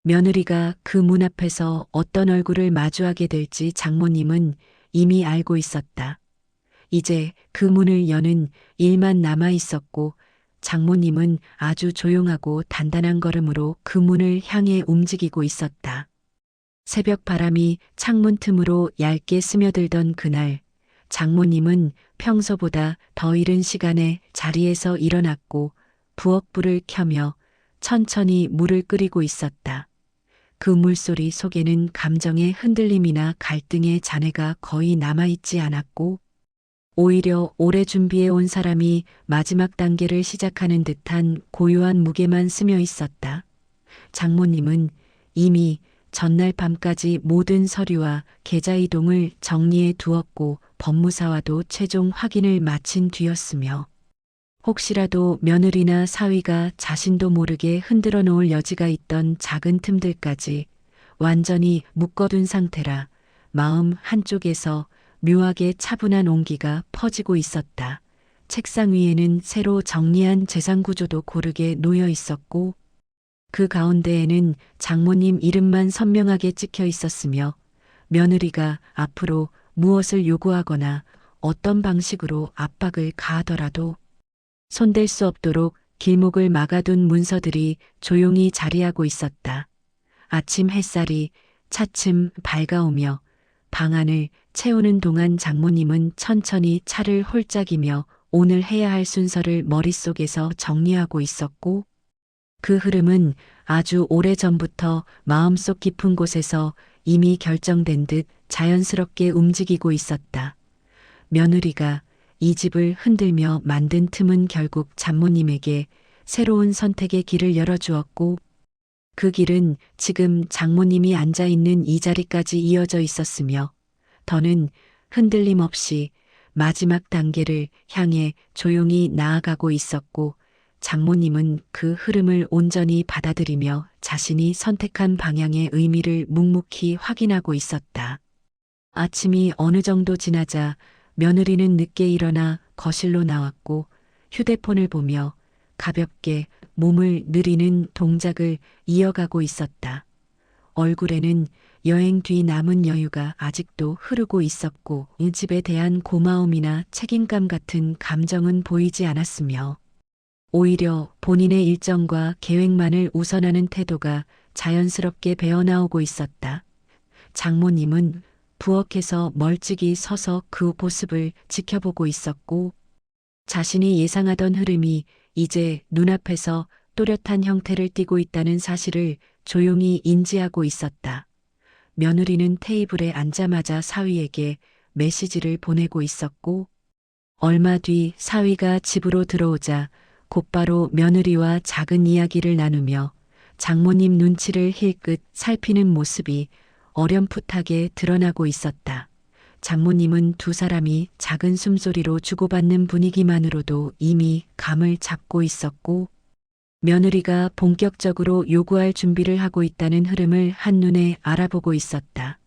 며느리가 그 문 앞에서 어떤 얼굴을 마주하게 될지 장모님은 이미 알고 있었다. 이제 그 문을 여는 일만 남아 있었고, 장모님은 아주 조용하고 단단한 걸음으로 그 문을 향해 움직이고 있었다. 새벽 바람이 창문 틈으로 얇게 스며들던 그날, 장모님은 평소보다 더 이른 시간에 자리에서 일어났고 부엌불을 켜며 천천히 물을 끓이고 있었다. 그 물소리 속에는 감정의 흔들림이나 갈등의 잔해가 거의 남아있지 않았고, 오히려 오래 준비해 온 사람이 마지막 단계를 시작하는 듯한 고요한 무게만 스며 있었다. 장모님은 이미 전날 밤까지 모든 서류와 계좌 이동을 정리해 두었고 법무사와도 최종 확인을 마친 뒤였으며, 혹시라도 며느리나 사위가 자신도 모르게 흔들어 놓을 여지가 있던 작은 틈들까지 완전히 묶어둔 상태라 마음 한쪽에서 묘하게 차분한 온기가 퍼지고 있었다. 책상 위에는 새로 정리한 재산 구조도 고르게 놓여 있었고, 그 가운데에는 장모님 이름만 선명하게 찍혀 있었으며 며느리가 앞으로 무엇을 요구하거나 어떤 방식으로 압박을 가하더라도 손댈 수 없도록 길목을 막아둔 문서들이 조용히 자리하고 있었다. 아침 햇살이 차츰 밝아오며 방 안을 채우는 동안 장모님은 천천히 차를 홀짝이며 오늘 해야 할 순서를 머릿속에서 정리하고 있었고 그 흐름은 아주 오래전부터 마음속 깊은 곳에서 이미 결정된 듯 자연스럽게 움직이고 있었다. 며느리가 이 집을 흔들며 만든 틈은 결국 장모님에게 새로운 선택의 길을 열어주었고 그 길은 지금 장모님이 앉아 있는 이 자리까지 이어져 있었으며 더는 흔들림 없이 마지막 단계를 향해 조용히 나아가고 있었고 장모님은 그 흐름을 온전히 받아들이며 자신이 선택한 방향의 의미를 묵묵히 확인하고 있었다. 아침이 어느 정도 지나자 며느리는 늦게 일어나 거실로 나왔고 휴대폰을 보며 가볍게 몸을 느리는 동작을 이어가고 있었다. 얼굴에는 여행 뒤 남은 여유가 아직도 흐르고 있었고 이 집에 대한 고마움이나 책임감 같은 감정은 보이지 않았으며 오히려 본인의 일정과 계획만을 우선하는 태도가 자연스럽게 배어나오고 있었다. 장모님은 부엌에서 멀찍이 서서 그 모습을 지켜보고 있었고 자신이 예상하던 흐름이 이제 눈앞에서 또렷한 형태를 띠고 있다는 사실을 조용히 인지하고 있었다. 며느리는 테이블에 앉자마자 사위에게 메시지를 보내고 있었고 얼마 뒤 사위가 집으로 들어오자 곧바로 며느리와 작은 이야기를 나누며 장모님 눈치를 힐끗 살피는 모습이 어렴풋하게 드러나고 있었다. 장모님은 두 사람이 작은 숨소리로 주고받는 분위기만으로도 이미 감을 잡고 있었고 며느리가 본격적으로 요구할 준비를 하고 있다는 흐름을 한눈에 알아보고 있었다.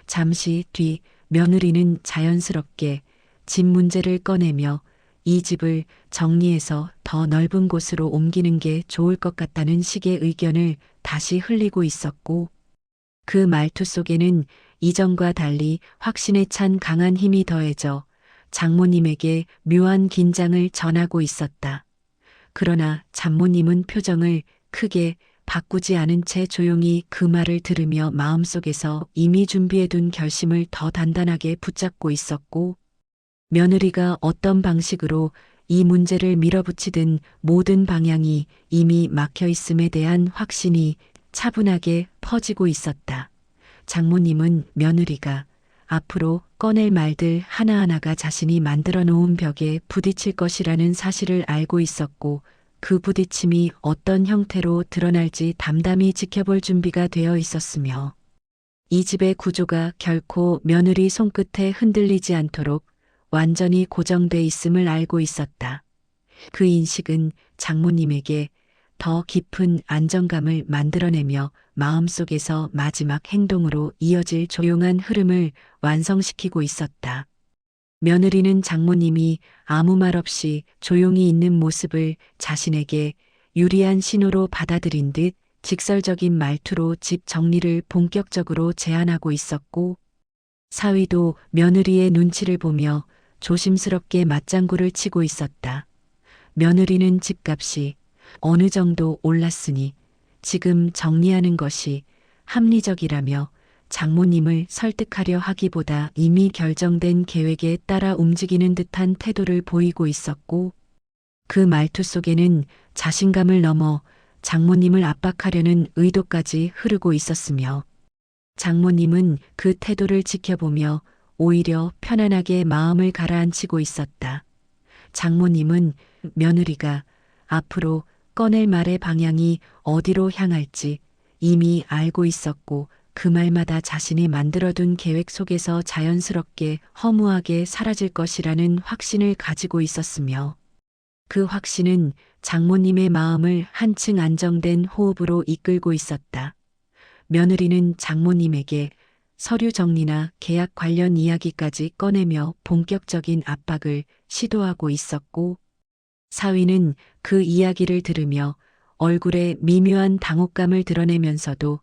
잠시 뒤 며느리는 자연스럽게 집 문제를 꺼내며 이 집을 정리해서 더 넓은 곳으로 옮기는 게 좋을 것 같다는 식의 의견을 다시 흘리고 있었고 그 말투 속에는 이전과 달리 확신에 찬 강한 힘이 더해져 장모님에게 묘한 긴장을 전하고 있었다. 그러나 장모님은 표정을 크게 바꾸지 않은 채 조용히 그 말을 들으며 마음속에서 이미 준비해둔 결심을 더 단단하게 붙잡고 있었고 며느리가 어떤 방식으로 이 문제를 밀어붙이든 모든 방향이 이미 막혀 있음에 대한 확신이 차분하게 퍼지고 있었다. 장모님은 며느리가 앞으로 꺼낼 말들 하나하나가 자신이 만들어 놓은 벽에 부딪힐 것이라는 사실을 알고 있었고 그 부딪힘이 어떤 형태로 드러날지 담담히 지켜볼 준비가 되어 있었으며 이 집의 구조가 결코 며느리 손끝에 흔들리지 않도록 완전히 고정돼 있음을 알고 있었다. 그 인식은 장모님에게 더 깊은 안정감을 만들어내며 마음속에서 마지막 행동으로 이어질 조용한 흐름을 완성시키고 있었다. 며느리는 장모님이 아무 말 없이 조용히 있는 모습을 자신에게 유리한 신호로 받아들인 듯 직설적인 말투로 집 정리를 본격적으로 제안하고 있었고 사위도 며느리의 눈치를 보며 조심스럽게 맞장구를 치고 있었다. 며느리는 집값이 어느 정도 올랐으니 지금 정리하는 것이 합리적이라며 장모님을 설득하려 하기보다 이미 결정된 계획에 따라 움직이는 듯한 태도를 보이고 있었고 그 말투 속에는 자신감을 넘어 장모님을 압박하려는 의도까지 흐르고 있었으며 장모님은 그 태도를 지켜보며 오히려 편안하게 마음을 가라앉히고 있었다. 장모님은 며느리가 앞으로 꺼낼 말의 방향이 어디로 향할지 이미 알고 있었고 그 말마다 자신이 만들어둔 계획 속에서 자연스럽게 허무하게 사라질 것이라는 확신을 가지고 있었으며 그 확신은 장모님의 마음을 한층 안정된 호흡으로 이끌고 있었다. 며느리는 장모님에게 서류 정리나 계약 관련 이야기까지 꺼내며 본격적인 압박을 시도하고 있었고 사위는 그 이야기를 들으며 얼굴에 미묘한 당혹감을 드러내면서도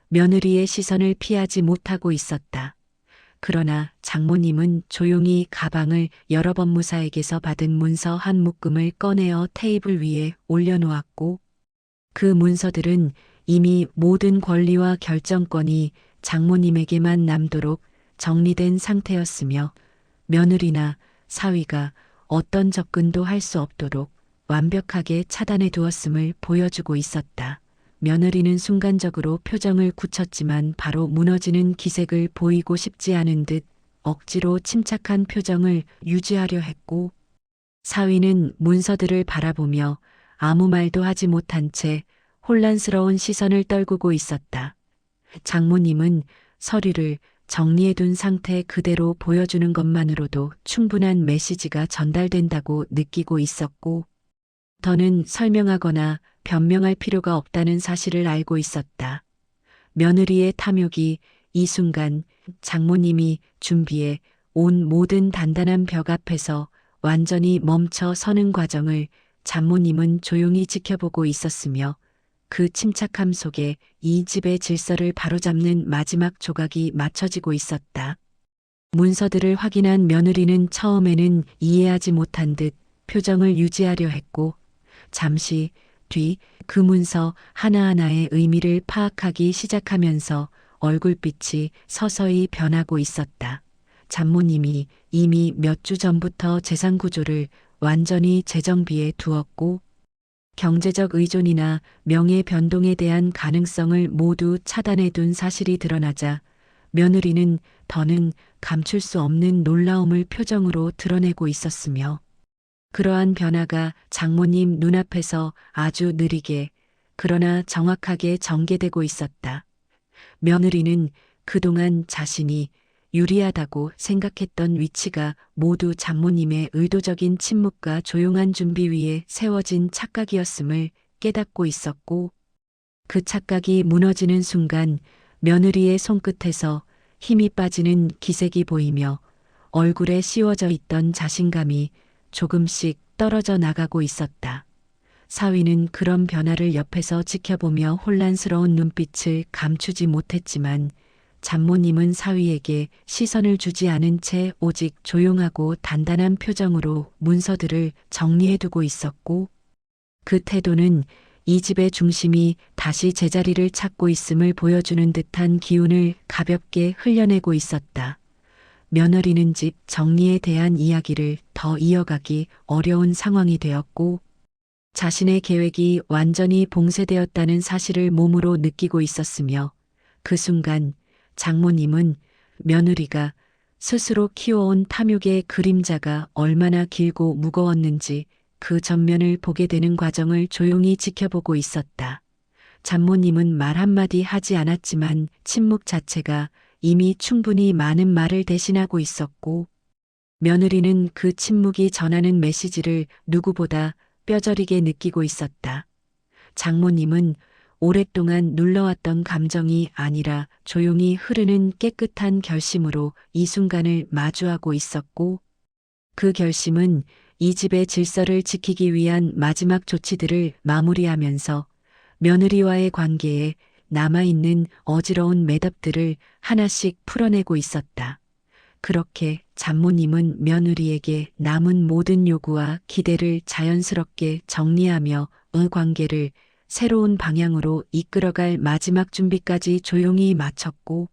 며느리의 시선을 피하지 못하고 있었다. 그러나 장모님은 조용히 가방을 열어 법무사에게서 받은 문서 한 묶음을 꺼내어 테이블 위에 올려놓았고 그 문서들은 이미 모든 권리와 결정권이 장모님에게만 남도록 정리된 상태였으며 며느리나 사위가 어떤 접근도 할 수 없도록 완벽하게 차단해 두었음을 보여주고 있었다. 며느리는 순간적으로 표정을 굳혔지만 바로 무너지는 기색을 보이고 싶지 않은 듯 억지로 침착한 표정을 유지하려 했고 사위는 문서들을 바라보며 아무 말도 하지 못한 채 혼란스러운 시선을 떨구고 있었다. 장모님은 서류를 정리해둔 상태 그대로 보여주는 것만으로도 충분한 메시지가 전달된다고 느끼고 있었고 더는 설명하거나 변명할 필요가 없다는 사실을 알고 있었다. 며느리의 탐욕이 이 순간 장모님이 준비해 온 모든 단단한 벽 앞에서 완전히 멈춰 서는 과정을 장모님은 조용히 지켜보고 있었으며 그 침착함 속에 이 집의 질서를 바로잡는 마지막 조각이 맞춰지고 있었다. 문서들을 확인한 며느리는 처음에는 이해하지 못한 듯 표정을 유지하려 했고 잠시 뒤 그 문서 하나하나의 의미를 파악하기 시작하면서 얼굴빛이 서서히 변하고 있었다. 장모님이 이미 몇 주 전부터 재산 구조를 완전히 재정비해 두었고 경제적 의존이나 명예 변동에 대한 가능성을 모두 차단해 둔 사실이 드러나자 며느리는 더는 감출 수 없는 놀라움을 표정으로 드러내고 있었으며 그러한 변화가 장모님 눈앞에서 아주 느리게 그러나 정확하게 전개되고 있었다. 며느리는 그동안 자신이 유리하다고 생각했던 위치가 모두 장모님의 의도적인 침묵과 조용한 준비 위에 세워진 착각이었음을 깨닫고 있었고 그 착각이 무너지는 순간 며느리의 손끝에서 힘이 빠지는 기색이 보이며 얼굴에 씌워져 있던 자신감이 조금씩 떨어져 나가고 있었다. 사위는 그런 변화를 옆에서 지켜보며 혼란스러운 눈빛을 감추지 못했지만 장모님은 사위에게 시선을 주지 않은 채 오직 조용하고 단단한 표정으로 문서들을 정리해두고 있었고 그 태도는 이 집의 중심이 다시 제자리를 찾고 있음을 보여주는 듯한 기운을 가볍게 흘려내고 있었다. 며느리는 집 정리에 대한 이야기를 더 이어가기 어려운 상황이 되었고 자신의 계획이 완전히 봉쇄되었다는 사실을 몸으로 느끼고 있었으며 그 순간 장모님은 며느리가 스스로 키워온 탐욕의 그림자가 얼마나 길고 무거웠는지 그 전면을 보게 되는 과정을 조용히 지켜보고 있었다. 장모님은 말 한마디 하지 않았지만 침묵 자체가 이미 충분히 많은 말을 대신하고 있었고 며느리는 그 침묵이 전하는 메시지를 누구보다 뼈저리게 느끼고 있었다. 장모님은 오랫동안 눌러왔던 감정이 아니라 조용히 흐르는 깨끗한 결심으로 이 순간을 마주하고 있었고 그 결심은 이 집의 질서를 지키기 위한 마지막 조치들을 마무리하면서 며느리와의 관계에 남아있는 어지러운 매듭들을 하나씩 풀어내고 있었다. 그렇게 장모님은 며느리에게 남은 모든 요구와 기대를 자연스럽게 정리하며 그 관계를 새로운 방향으로 이끌어갈 마지막 준비까지 조용히 마쳤고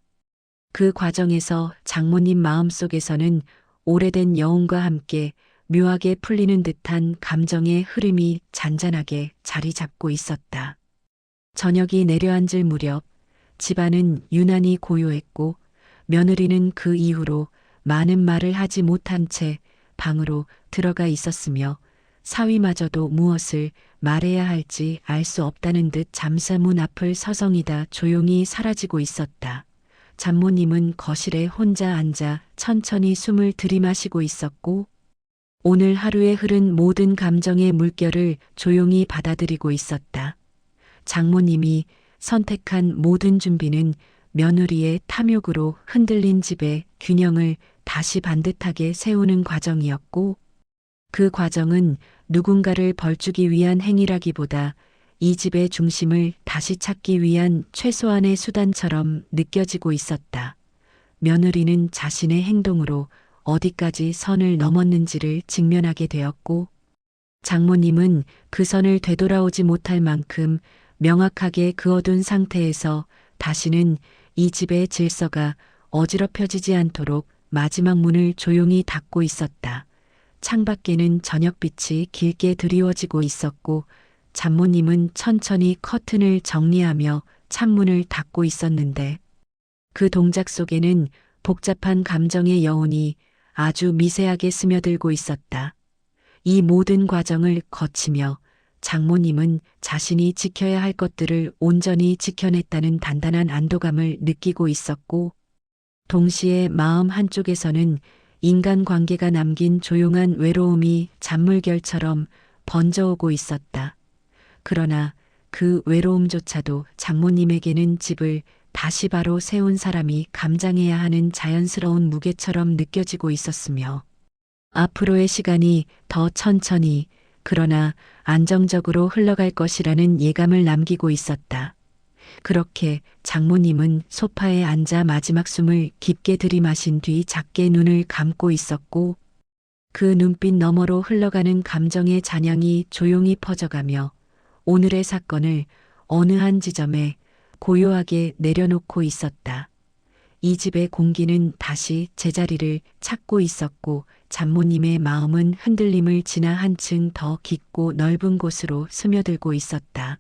그 과정에서 장모님 마음속에서는 오래된 여운과 함께 묘하게 풀리는 듯한 감정의 흐름이 잔잔하게 자리 잡고 있었다. 저녁이 내려앉을 무렵 집안은 유난히 고요했고 며느리는 그 이후로 많은 말을 하지 못한 채 방으로 들어가 있었으며 사위마저도 무엇을 말해야 할지 알 수 없다는 듯 잠사문 앞을 서성이다 조용히 사라지고 있었다. 장모님은 거실에 혼자 앉아 천천히 숨을 들이마시고 있었고 오늘 하루에 흐른 모든 감정의 물결을 조용히 받아들이고 있었다. 장모님이 선택한 모든 준비는 며느리의 탐욕으로 흔들린 집의 균형을 다시 반듯하게 세우는 과정이었고 그 과정은 누군가를 벌주기 위한 행위라기보다 이 집의 중심을 다시 찾기 위한 최소한의 수단처럼 느껴지고 있었다. 며느리는 자신의 행동으로 어디까지 선을 넘었는지를 직면하게 되었고, 장모님은 그 선을 되돌아오지 못할 만큼 명확하게 그어둔 상태에서 다시는 이 집의 질서가 어지럽혀지지 않도록 마지막 문을 조용히 닫고 있었다. 창밖에는 저녁빛이 길게 드리워지고 있었고, 장모님은 천천히 커튼을 정리하며 창문을 닫고 있었는데, 그 동작 속에는 복잡한 감정의 여운이 아주 미세하게 스며들고 있었다. 이 모든 과정을 거치며 장모님은 자신이 지켜야 할 것들을 온전히 지켜냈다는 단단한 안도감을 느끼고 있었고, 동시에 마음 한쪽에서는 인간관계가 남긴 조용한 외로움이 잔물결처럼 번져오고 있었다. 그러나 그 외로움조차도 장모님에게는 집을 다시 바로 세운 사람이 감장해야 하는 자연스러운 무게처럼 느껴지고 있었으며, 앞으로의 시간이 더 천천히 그러나 안정적으로 흘러갈 것이라는 예감을 남기고 있었다. 그렇게 장모님은 소파에 앉아 마지막 숨을 깊게 들이마신 뒤 작게 눈을 감고 있었고, 그 눈빛 너머로 흘러가는 감정의 잔향이 조용히 퍼져가며 오늘의 사건을 어느 한 지점에 고요하게 내려놓고 있었다. 이 집의 공기는 다시 제자리를 찾고 있었고, 장모님의 마음은 흔들림을 지나 한층 더 깊고 넓은 곳으로 스며들고 있었다.